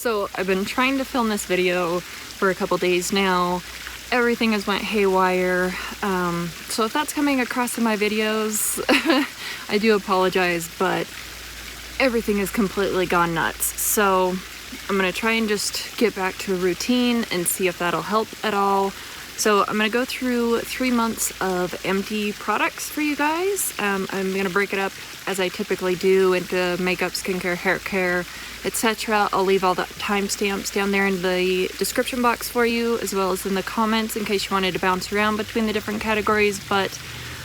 So I've been trying to film this video for a couple days now. Everything has went haywire. So if that's coming across in my videos, I do apologize, but everything has completely gone nuts. So I'm gonna try and just get back to a routine and see if that'll help at all. So I'm gonna go through 3 months of empty products for you guys. I'm gonna break it up as I typically do into makeup, skincare, hair care, etc. I'll leave all the timestamps down there in the description box for you, as well as in the comments in case you wanted to bounce around between the different categories. But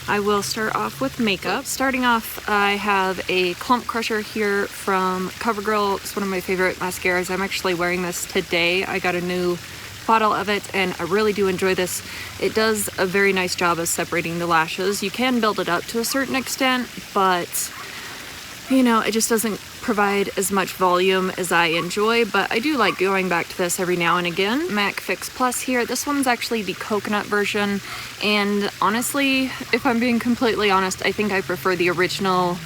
I will start off with makeup. Starting off, I have a Clump Crusher here from CoverGirl. It's one of my favorite mascaras. I'm actually wearing this today. I got a new bottle of it and I really do enjoy this. It does a very nice job of separating the lashes. You can build it up to a certain extent, but you know, it just doesn't provide as much volume as I enjoy, but I do like going back to this every now and again. MAC Fix Plus here. This one's actually the coconut version, and honestly, if I'm being completely honest, I think I prefer the original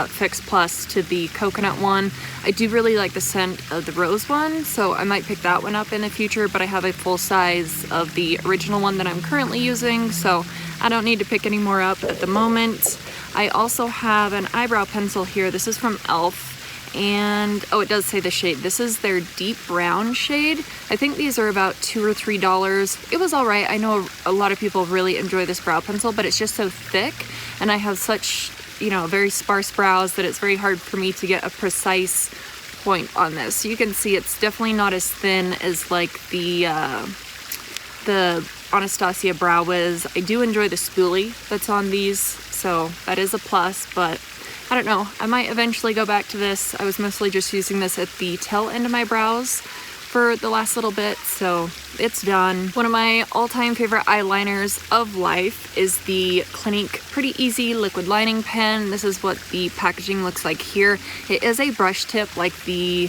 Fix Plus to the coconut one. I do really like the scent of the rose one, so I might pick that one up in the future, but I have a full size of the original one that I'm currently using, so I don't need to pick any more up at the moment. I also have an eyebrow pencil here. This is from e.l.f. and oh, it does say the shade. This is their deep brown shade. I think these are about $2 or $3. It was all right. I know a lot of people really enjoy this brow pencil, but it's just so thick, and I have such, you know, very sparse brows that it's very hard for me to get a precise point on this. You can see it's definitely not as thin as like the Anastasia Brow Wiz. I do enjoy the spoolie that's on these, so that is a plus, but I don't know. I might eventually go back to this. I was mostly just using this at the tail end of my brows for the last little bit, so it's done. One of my all-time favorite eyeliners of life is the Clinique Pretty Easy Liquid Lining Pen. This is what the packaging looks like here. It is a brush tip like the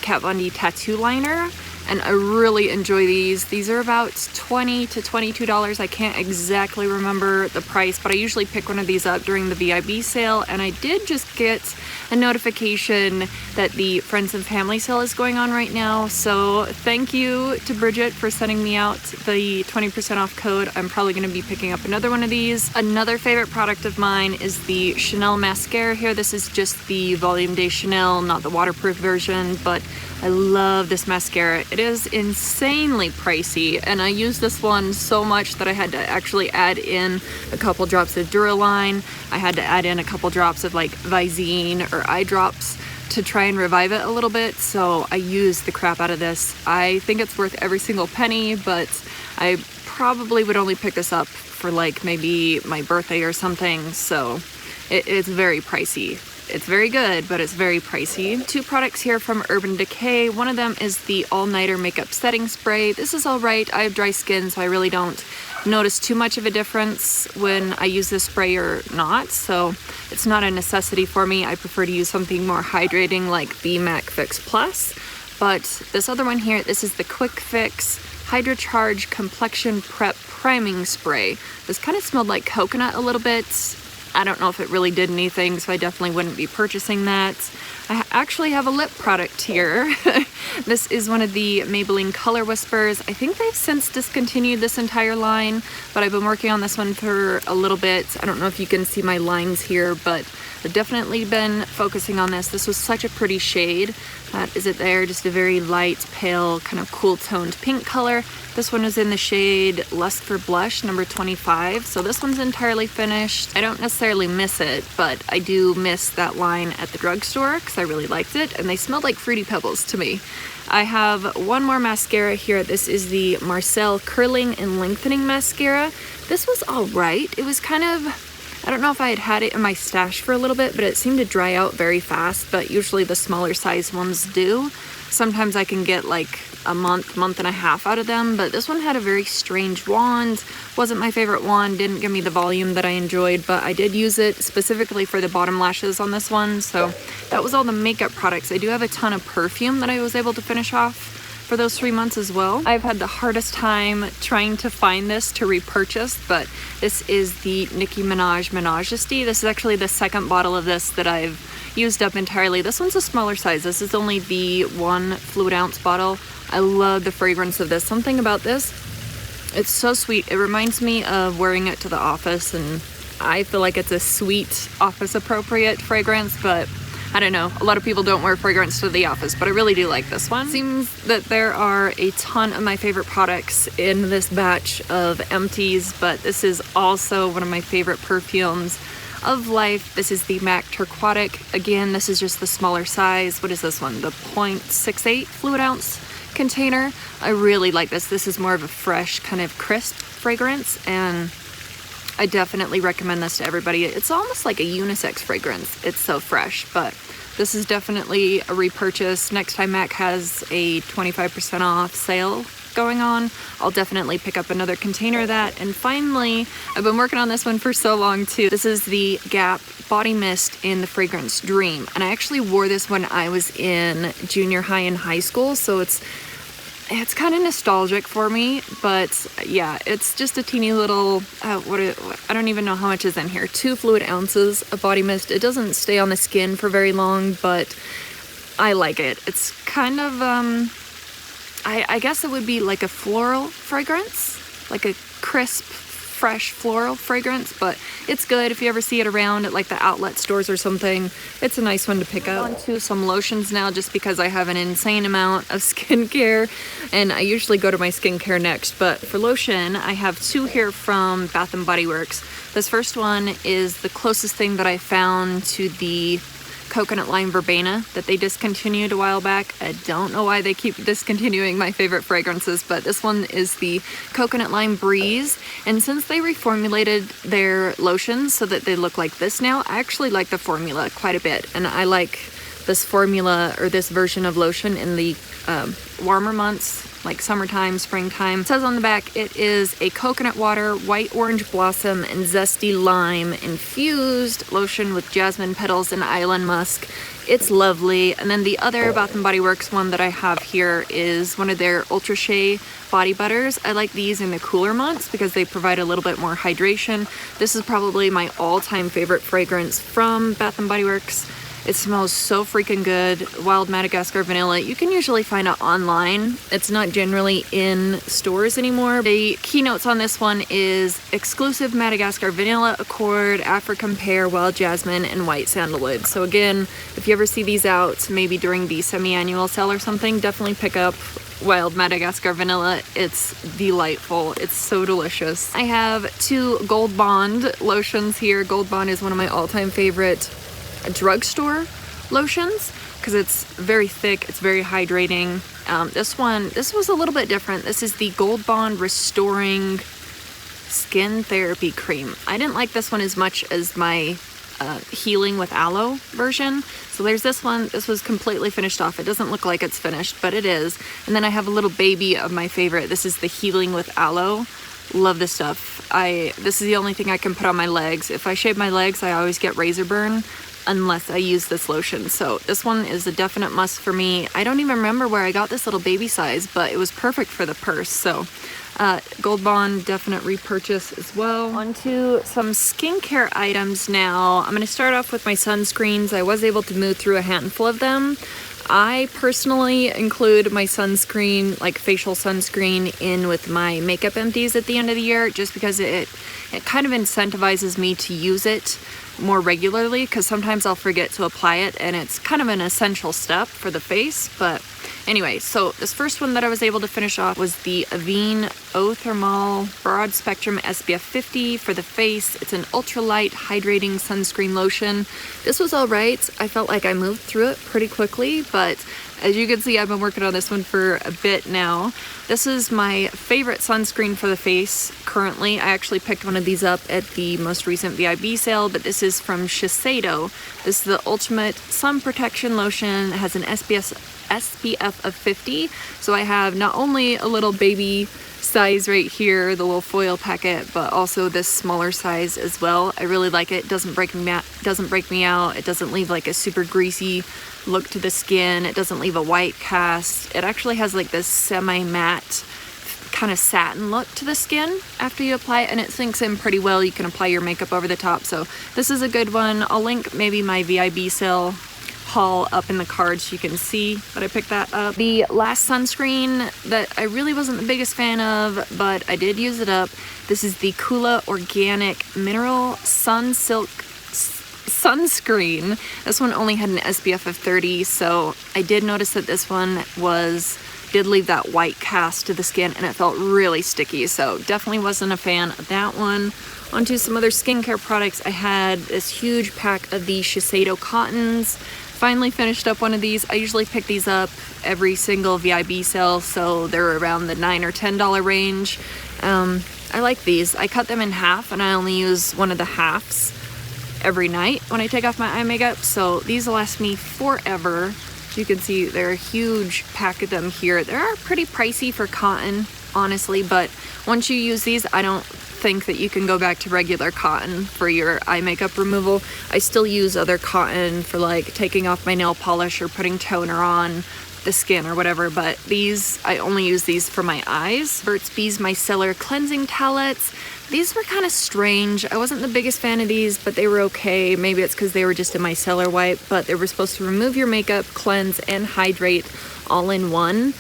Kat Von D tattoo liner, and I really enjoy these. These are about $20 to $22. I can't exactly remember the price, but I usually pick one of these up during the VIB sale, and I did just get a notification that the Friends and Family sale is going on right now, so thank you to Bridget for sending me out the 20% off code. I'm probably going to be picking up another one of these. Another favorite product of mine is the Chanel mascara here. This is just the Volume de Chanel, not the waterproof version, but I love this mascara. It is insanely pricey, and I use this one so much that I had to actually add in a couple drops of Duraline. I had to add in a couple drops of like Visine or eye drops to try and revive it a little bit, so I use the crap out of this. I think it's worth every single penny, but I probably would only pick this up for like maybe my birthday or something, so it's very pricey. It's very good, but it's very pricey. Two products here from Urban Decay. One of them is the All-Nighter Makeup Setting Spray. This is all right. I have dry skin, so I really don't notice too much of a difference when I use this spray or not, so it's not a necessity for me. I prefer to use something more hydrating like the MAC Fix Plus. But this other one here, this is the Quick Fix Hydra Charge Complexion Prep Priming Spray. This kind of smelled like coconut a little bit. I don't know if it really did anything, so I definitely wouldn't be purchasing that. I actually have a lip product here. This is one of the Maybelline Color Whispers. I think they've since discontinued this entire line, but I've been working on this one for a little bit. I don't know if you can see my lines here, but I've definitely been focusing on this. This was such a pretty shade. That is it there, just a very light, pale, kind of cool toned pink color. This one is in the shade Lust for Blush, number 25. So this one's entirely finished. I don't necessarily miss it, but I do miss that line at the drugstore because I really liked it, and they smelled like Fruity Pebbles to me. I have one more mascara here. This is the Marcel Curling and Lengthening Mascara. This was all right. It was kind of, I don't know if I had it in my stash for a little bit, but it seemed to dry out very fast, but usually the smaller size ones do. Sometimes I can get like a month and a half out of them, but this one had a very strange wand. Wasn't my favorite wand, didn't give me the volume that I enjoyed, but I did use it specifically for the bottom lashes on this one. So that was all the makeup products. I do have a ton of perfume that I was able to finish off for those 3 months as well. I've had the hardest time trying to find this to repurchase, but this is the Nicki Minaj Minajisty. This is actually the second bottle of this that I've used up entirely. This one's a smaller size. This is only the 1 fluid ounce bottle. I love the fragrance of this. Something about this, it's so sweet. It reminds me of wearing it to the office, and I feel like it's a sweet office appropriate fragrance, but I don't know, a lot of people don't wear fragrance to the office, but I really do like this one. Seems that there are a ton of my favorite products in this batch of Empties, but this is also one of my favorite perfumes of life. This is the MAC Turquotic. Again, this is just the smaller size. What is this one? The 0.68 fluid ounce container. I really like this. This is more of a fresh, kind of crisp fragrance, and I definitely recommend this to everybody. It's almost like a unisex fragrance. It's so fresh, but this is definitely a repurchase. Next time MAC has a 25% off sale going on, I'll definitely pick up another container of that. And finally, I've been working on this one for so long too. This is the Gap Body Mist in the fragrance Dream. And I actually wore this when I was in junior high and high school, so it's kind of nostalgic for me, but yeah, it's just a teeny little, I don't even know how much is in here. 2 fluid ounces of body mist. It doesn't stay on the skin for very long, but I like it. It's kind of, I guess it would be like a floral fragrance, like a crisp, fresh floral fragrance, but it's good if you ever see it around at like the outlet stores or something. It's a nice one to pick up. On to some lotions now, just because I have an insane amount of skincare, and I usually go to my skincare next, but for lotion, I have 2 here from Bath & Body Works. This first one is the closest thing that I found to the coconut lime verbena that they discontinued a while back. I don't know why they keep discontinuing my favorite fragrances, but this one is the coconut lime breeze, and since they reformulated their lotions so that they look like this now, I actually like the formula quite a bit, and I like this formula or this version of lotion in the warmer months, like summertime, springtime. It says on the back it is a coconut water, white orange blossom, and zesty lime infused lotion with jasmine petals and island musk. It's lovely. And then the other Bath & Body Works one that I have here is one of their Ultra Shea body butters. I like these in the cooler months because they provide a little bit more hydration. This is probably my all-time favorite fragrance from Bath & Body Works. It smells so freaking good. Wild Madagascar Vanilla. You can usually find it online. It's not generally in stores anymore. The keynotes on this one is exclusive Madagascar Vanilla, Accord, African Pear, Wild Jasmine, and White Sandalwood. So again, if you ever see these out, maybe during the semi-annual sale or something, definitely pick up Wild Madagascar Vanilla. It's delightful. It's so delicious. I have 2 Gold Bond lotions here. Gold Bond is one of my all-time favorite drugstore lotions because it's very thick, it's very hydrating. This was a little bit different. This is the Gold Bond Restoring Skin Therapy Cream. I didn't like this one as much as my Healing with Aloe version. So there's this one. This was completely finished off. It doesn't look like it's finished, but it is. And then I have a little baby of my favorite. This is the Healing with Aloe. Love this stuff. This is the only thing I can put on my legs. If I shave my legs, I always get razor burn unless I use this lotion. So this one is a definite must for me. I don't even remember where I got this little baby size, but it was perfect for the purse. So Gold Bond, definite repurchase as well. On to some skincare items now. I'm going to start off with my sunscreens. I was able to move through a handful of them. I personally include my sunscreen, like facial sunscreen, in with my makeup empties at the end of the year, just because it kind of incentivizes me to use it more regularly, because sometimes I'll forget to apply it, and it's kind of an essential step for the face. But anyway, so this first one that I was able to finish off was the Avene Eau Thermal Broad Spectrum SPF 50 for the face. It's an ultralight hydrating sunscreen lotion. This was all right. I felt like I moved through it pretty quickly, but as you can see, I've been working on this one for a bit now. This is my favorite sunscreen for the face currently. I actually picked one of these up at the most recent VIB sale, but this is from Shiseido. This is the Ultimate Sun Protection Lotion. It has an SPF SPF of 50. So I have not only a little baby size right here, the little foil packet, but also this smaller size as well. I really like it. It doesn't break me out. It doesn't leave like a super greasy look to the skin. It doesn't leave a white cast. It actually has like this semi-matte kind of satin look to the skin after you apply it, and it sinks in pretty well. You can apply your makeup over the top, so this is a good one. I'll link maybe my VIB sale haul up in the card so you can see that I picked that up. The last sunscreen that I really wasn't the biggest fan of, but I did use it up. This is the Kula Organic Mineral Sun Silk Sunscreen. This one only had an SPF of 30, so I did notice that this one did leave that white cast to the skin, and it felt really sticky, so definitely wasn't a fan of that one. Onto some other skincare products. I had this huge pack of the Shiseido cottons. Finally finished up one of these. I usually pick these up every single VIB sale, so they're around the $9 or $10 range. I like these. I cut them in half, and I only use one of the halves every night when I take off my eye makeup, so these last me forever. You can see they're a huge pack of them here. They're pretty pricey for cotton, honestly, but once you use these, I don't think that you can go back to regular cotton for your eye makeup removal. I still use other cotton for like taking off my nail polish or putting toner on the skin or whatever, but these, I only use these for my eyes. Burt's Bees Micellar Cleansing Towelettes. These were kind of strange. I wasn't the biggest fan of these, but they were okay. Maybe it's because they were just a micellar wipe, but they were supposed to remove your makeup, cleanse, and hydrate all in one.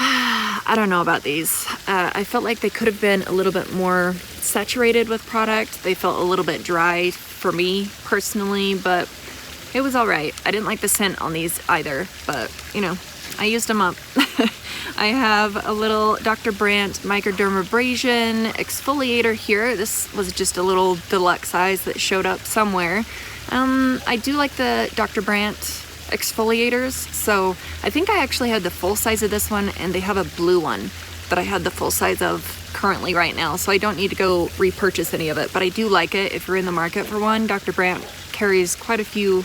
I don't know about these. I felt like they could have been a little bit more saturated with product. They felt a little bit dry for me personally, but it was all right. I didn't like the scent on these either, but you know, I used them up. I have a little Dr. Brandt Microdermabrasion exfoliator here. This was just a little deluxe size that showed up somewhere. I do like the Dr. Brandt exfoliators, so I think I actually had the full size of this one, and they have a blue one that I had the full size of currently right now, so I don't need to go repurchase any of it, but I do like it if you're in the market for one. Dr. Brandt carries quite a few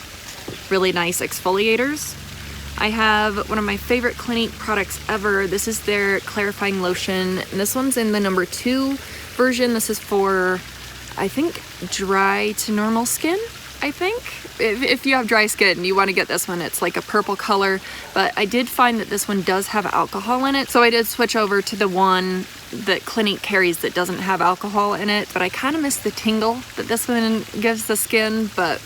really nice exfoliators. I have one of my favorite Clinique products ever. This is their clarifying lotion, and this one's in the number 2 version. This is for, I think, dry to normal skin, I think. If you have dry skin, you want to get this one. It's like a purple color, but I did find that this one does have alcohol in it, so I did switch over to the one that Clinique carries that doesn't have alcohol in it, but I kind of miss the tingle that this one gives the skin, but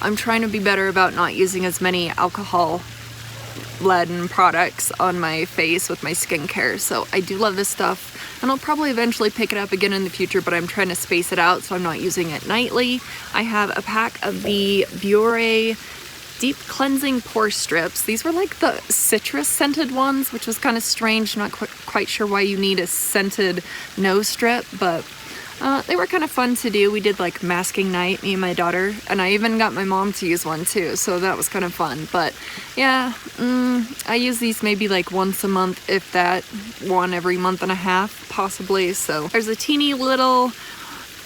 I'm trying to be better about not using as many alcohol-laden products on my face with my skincare, so I do love this stuff. And I'll probably eventually pick it up again in the future, but I'm trying to space it out so I'm not using it nightly. I have a pack of the Biore Deep Cleansing Pore Strips. These were like the citrus scented ones, which was kind of strange. I'm not quite sure why you need a scented nose strip, but they were kind of fun to do. We did like masking night, me and my daughter, and I even got my mom to use one too, so that was kind of fun. But yeah, I use these maybe like once a month, if that, one every month and a half possibly. So there's a teeny little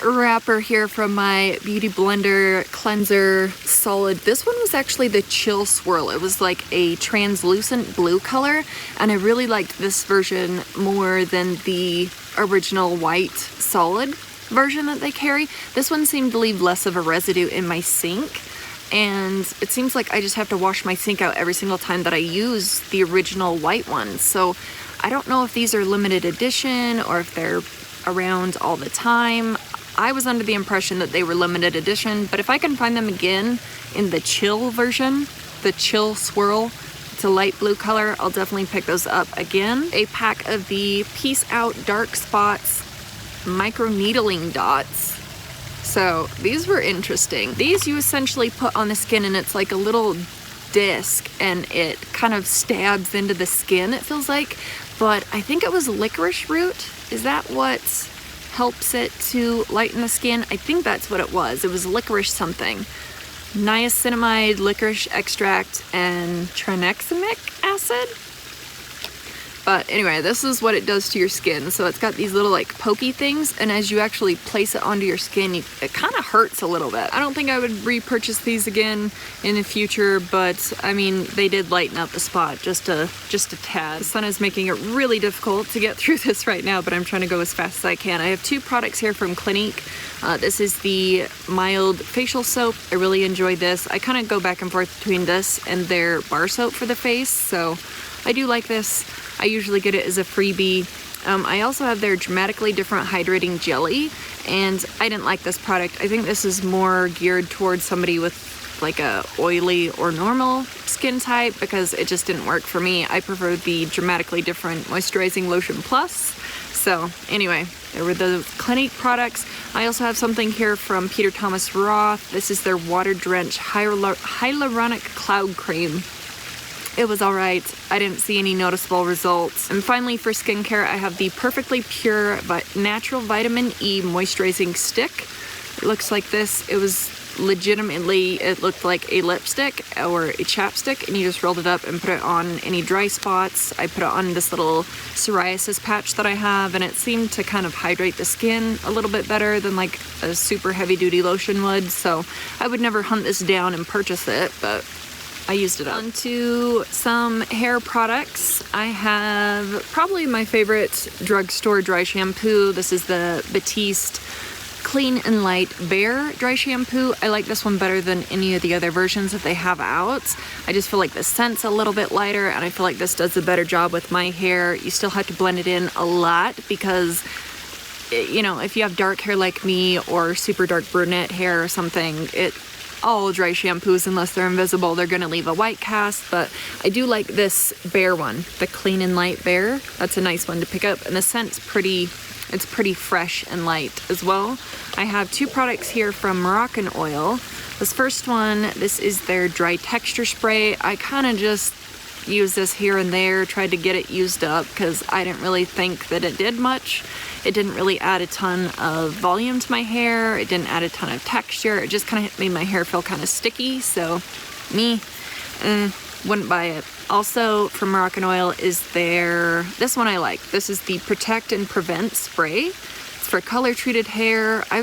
wrapper here from my Beauty Blender Cleanser Solid. This one was actually the Chill Swirl. It was like a translucent blue color, and I really liked this version more than the original white solid version that they carry. This one seemed to leave less of a residue in my sink, and it seems like I just have to wash my sink out every single time that I use the original white ones. So I don't know if these are limited edition or if they're around all the time. I was under the impression that they were limited edition, but if I can find them again in the Chill version, the Chill Swirl, it's a light blue color, I'll definitely pick those up again. A pack of the Peace Out Dark Spots Micro Needling Dots. So these were interesting. These you essentially put on the skin, and it's like a little disc, and it kind of stabs into the skin, it feels like. But I think it was licorice root. Is that what helps it to lighten the skin? I think that's what it was. It was licorice something. Niacinamide, licorice extract, and tranexamic acid. But anyway, this is what it does to your skin. So it's got these little like pokey things, and as you actually place it onto your skin, it kind of hurts a little bit. I don't think I would repurchase these again in the future, but I mean, they did lighten up the spot just a tad. The sun is making it really difficult to get through this right now, but I'm trying to go as fast as I can. I have two products here from Clinique. This is the mild facial soap. I really enjoy this. I kind of go back and forth between this and their bar soap for the face, so I do like this. I usually get it as a freebie. I also have their Dramatically Different Hydrating Jelly, and I didn't like this product. I think this is more geared towards somebody with like a oily or normal skin type, because it just didn't work for me. I prefer the Dramatically Different Moisturizing Lotion Plus. So anyway, there were the Clinique products. I also have something here from Peter Thomas Roth. This is their Water Drenched Hyaluronic Cloud Cream. It was alright. I didn't see any noticeable results. And finally, for skincare, I have the Perfectly Pure Natural Vitamin E Moisturizing Stick. It looks like this. It was legitimately, it looked like a lipstick or a chapstick, and you just rolled it up and put it on any dry spots. I put it on this little psoriasis patch that I have, and it seemed to kind of hydrate the skin a little bit better than like a super heavy duty lotion would. So I would never hunt this down and purchase it, but I used it up. On to some hair products. I have probably my favorite drugstore dry shampoo. This is the Batiste Clean and Light Bare Dry Shampoo. I like this one better than any of the other versions that they have out. I just feel like the scent's a little bit lighter, and I feel like this does a better job with my hair. You still have to blend it in a lot because, you know, if you have dark hair like me or super dark brunette hair or something, all dry shampoos, unless they're invisible, they're gonna leave a white cast. But I do like this Bare one, the Clean and Light Bare. That's a nice one to pick up, and the scent's pretty fresh and light as well. I have two products here from Moroccan Oil. This first one, this is their Dry Texture Spray. I kind of just use this here and there, tried to get it used up because I didn't really think that it did much. It didn't really add a ton of volume to my hair. It didn't add a ton of texture. It just kind of made my hair feel kind of sticky. So wouldn't buy it. Also from Moroccan Oil is this one I like. This is the Protect and Prevent Spray. It's for color treated hair. I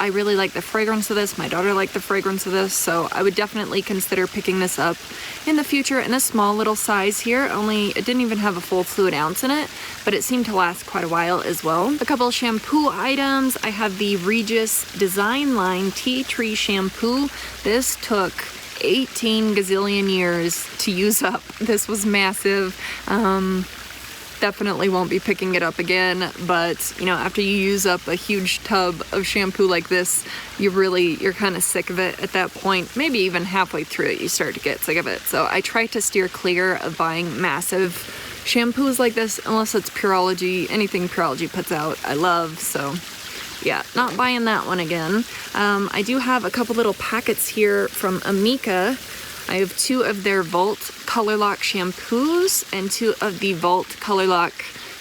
really like the fragrance of this. My daughter liked the fragrance of this, so I would definitely consider picking this up in the future in a small little size here. It didn't even have a full fluid ounce in it, but it seemed to last quite a while as well. A couple of shampoo items. I have the Regis Design Line Tea Tree Shampoo. This took 18 gazillion years to use up. This was massive. Definitely won't be picking it up again, but you know, after you use up a huge tub of shampoo like this, you're kind of sick of it at that point. Maybe even halfway through it, you start to get sick of it. So I try to steer clear of buying massive shampoos like this, unless it's Pureology. Anything Pureology puts out, I love. So yeah, not buying that one again. I do have a couple little packets here from Amika. I have two of their Volt Color Lock shampoos and two of the Volt Color Lock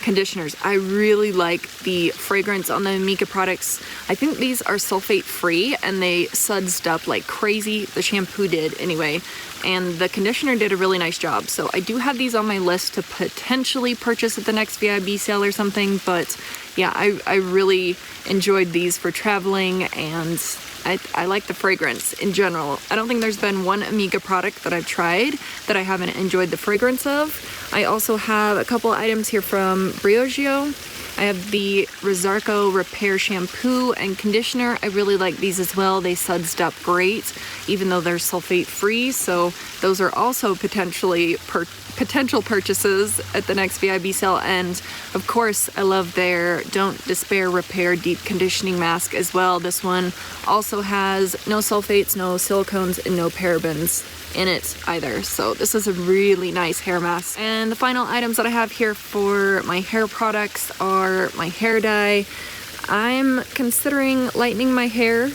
conditioners. I really like the fragrance on the Amika products. I think these are sulfate free, and they sudsed up like crazy. The shampoo did anyway, and the conditioner did a really nice job. So I do have these on my list to potentially purchase at the next VIB sale or something. But yeah, I really enjoyed these for traveling, and I like the fragrance in general. I don't think there's been one Amika product that I've tried that I haven't enjoyed the fragrance of. I also have a couple items here from Briogeo. I have the Rosarco Repair Shampoo and Conditioner. I really like these as well. They sudsed up great, even though they're sulfate free. So those are also potential purchases at the next VIB sale. And of course, I love their Don't Despair Repair Deep Conditioning Mask as well. This one also has no sulfates, no silicones, and no parabens in it either. So this is a really nice hair mask. And the final items that I have here for my hair products are my hair dye. I'm considering lightening my hair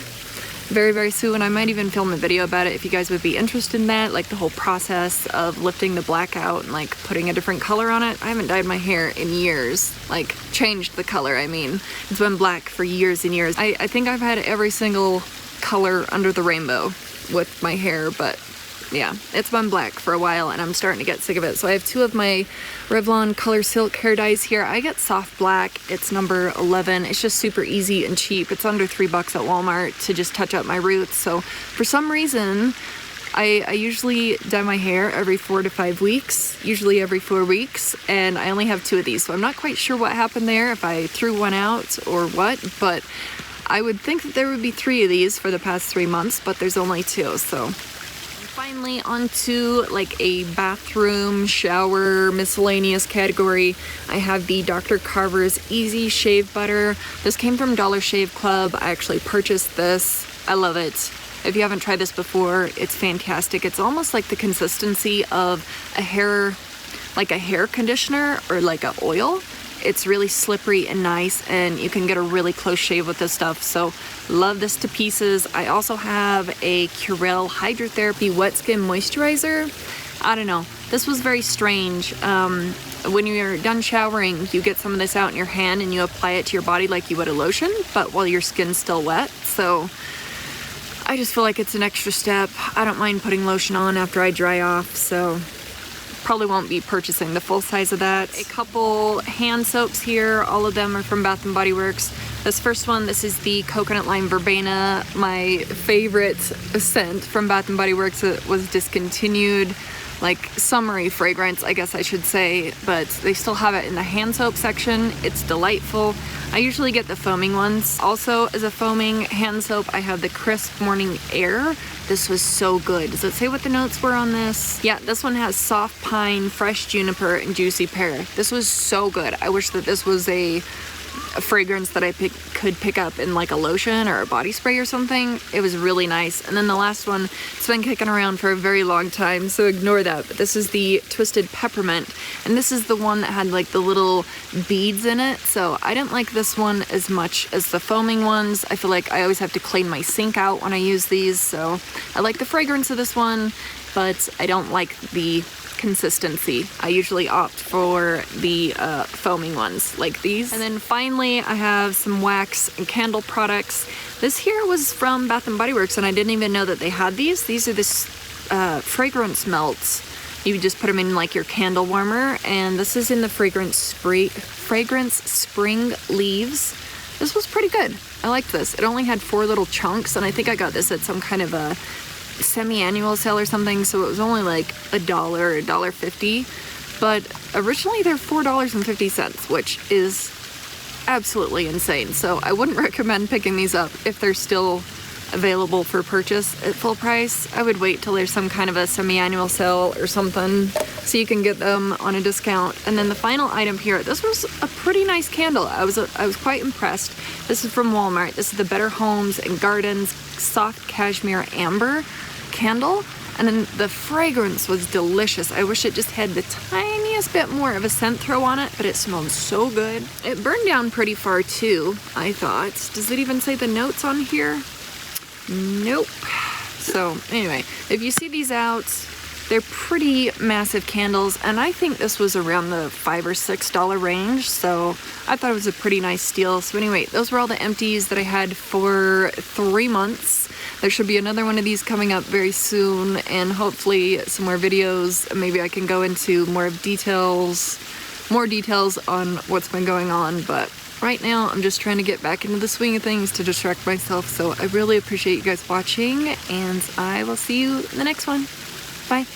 very, very soon. I might even film a video about it if you guys would be interested in that, like the whole process of lifting the black out and like putting a different color on it. I haven't dyed my hair in years, like changed the color, I mean. It's been black for years and years. I think I've had every single color under the rainbow with my hair, but yeah, it's been black for a while and I'm starting to get sick of it. So I have 2 of my Revlon Color Silk hair dyes here. I get soft black. It's number 11. It's just super easy and cheap. It's under $3 at Walmart to just touch up my roots. So for some reason, I usually dye my hair every 4 to 5 weeks, usually every 4 weeks, and I only have 2 of these. So I'm not quite sure what happened there, if I threw one out or what, but I would think that there would be 3 of these for the past 3 months, but there's only 2, so. Finally, onto like a bathroom, shower, miscellaneous category. I have the Dr. Carver's Easy Shave Butter. This came from Dollar Shave Club. I actually purchased this. I love it. If you haven't tried this before, it's fantastic. It's almost like the consistency of a hair, like a hair conditioner or like a oil. It's really slippery and nice, and you can get a really close shave with this stuff. So love this to pieces. I also have a Curel Hydrotherapy Wet Skin Moisturizer. I don't know. This was very strange. When you're done showering, you get some of this out in your hand and you apply it to your body like you would a lotion, but while your skin's still wet. So I just feel like it's an extra step. I don't mind putting lotion on after I dry off, so probably won't be purchasing the full size of that. A couple hand soaps here. All of them are from Bath & Body Works. This first one, this is the Coconut Lime Verbena, my favorite scent from Bath & Body Works. It was discontinued, like summery fragrance, I guess I should say, but they still have it in the hand soap section. It's delightful. I usually get the foaming ones. Also, as a foaming hand soap, I have the Crisp Morning Air. This was so good. Does it say what the notes were on this? Yeah, this one has soft pine, fresh juniper, and juicy pear. This was so good. I wish that this was a fragrance that I could pick up in like a lotion or a body spray or something. It was really nice. And then the last one, it's been kicking around for a very long time, so ignore that. But this is the Twisted Peppermint, and this is the one that had like the little beads in it. So I didn't like this one as much as the foaming ones. I feel like I always have to clean my sink out when I use these. So I like the fragrance of this one, but I don't like the consistency. I usually opt for the foaming ones like these. And then finally, I have some wax and candle products. This here was from Bath & Body Works, and I didn't even know that they had these. These are this fragrance melts. You just put them in like your candle warmer, and this is in the fragrance Spring Leaves. This was pretty good. I liked this. It only had 4 little chunks, and I think I got this at some kind of a semi-annual sale or something, so it was only like $1 or $1.50, but originally they're $4.50, which is absolutely insane. So I wouldn't recommend picking these up if they're still available for purchase at full price. I would wait till there's some kind of a semi-annual sale or something so you can get them on a discount. And then the final item here, this was a pretty nice candle. I was quite impressed. This is from Walmart. This is the Better Homes and Gardens Soft Cashmere Amber candle, and then the fragrance was delicious. I wish it just had the tiniest bit more of a scent throw on it, but it smelled so good. It burned down pretty far too, I thought. Does it even say the notes on here? Nope. So anyway, if you see these out, they're pretty massive candles, and I think this was around the $5 or $6 range, so I thought it was a pretty nice steal. So anyway, those were all the empties that I had for 3 months. There should be another one of these coming up very soon, and hopefully some more videos. Maybe I can go into more details on what's been going on, but right now I'm just trying to get back into the swing of things to distract myself. So I really appreciate you guys watching, and I will see you in the next one. Bye.